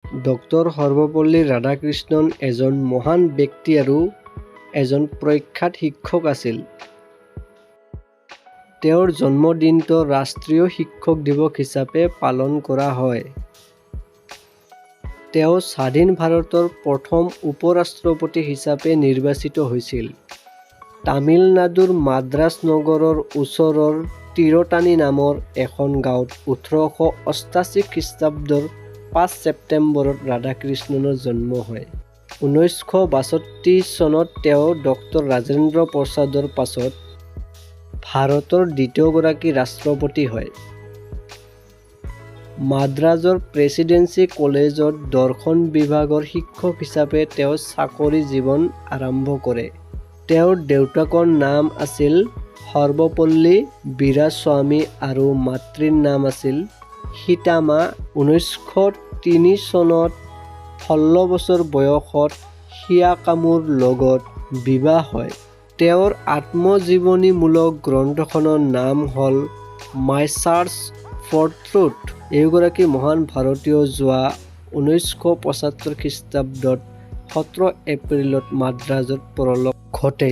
Doctor Sarvepalli Radhakrishnan এজন মহান ব্যক্তি আৰু এজন প্ৰখ্যাত শিক্ষক আছিল। তেওঁৰ জন্মদিনটো ৰাষ্ট্ৰীয় শিক্ষক দিৱস হিচাপে পালন কৰা হয়। তেওঁ স্বাধীন ভাৰতৰ প্ৰথম উপ-ৰাষ্ট্ৰপতি হিচাপে নিৰ্বাচিত হৈছিল। তামিলনাডুৰ মাদ্ৰাজ নগৰৰ ওচৰৰ তিৰোতানী নামৰ এখন গাঁৱত 1888 খ্ৰীষ্টাব্দৰ 5 ছেপ্টেম্বৰত ৰাধাকৃষ্ণনৰ জন্ম হয়। 1962 চনত তেওঁ ডক্টৰ ৰাজেন্দ্ৰ প্ৰসাদৰ পাছত ভাৰতৰ দ্বিতীয়গৰাকী ৰাষ্ট্ৰপতি হয়। মাদ্ৰাজৰ প্ৰেচিডেন্সি কলেজত দৰ্শন বিভাগৰ শিক্ষক হিচাপে তেওঁ চাকৰি জীৱন আৰম্ভ কৰে। তেওঁৰ দেউতাকৰ নাম আছিল সৰ্বপল্লী বীৰাস্বামী আৰু মাতৃৰ নাম আছিল সীতামা। 1903 চনত 16 বছৰ বয়সত সিয়াকামুৰ লগত বিবাহ হয়। তেওঁৰ আত্মজীৱনীমূলক গ্ৰন্থখনৰ নাম হ'ল মাই চাৰ্চ ফৰ ট্ৰুথ। এইগৰাকী মহান ভাৰতীয় যোৱা 1975 খ্ৰীষ্টাব্দত 17 এপ্ৰিলত মাদ্ৰাজত পৰলোক ঘটে।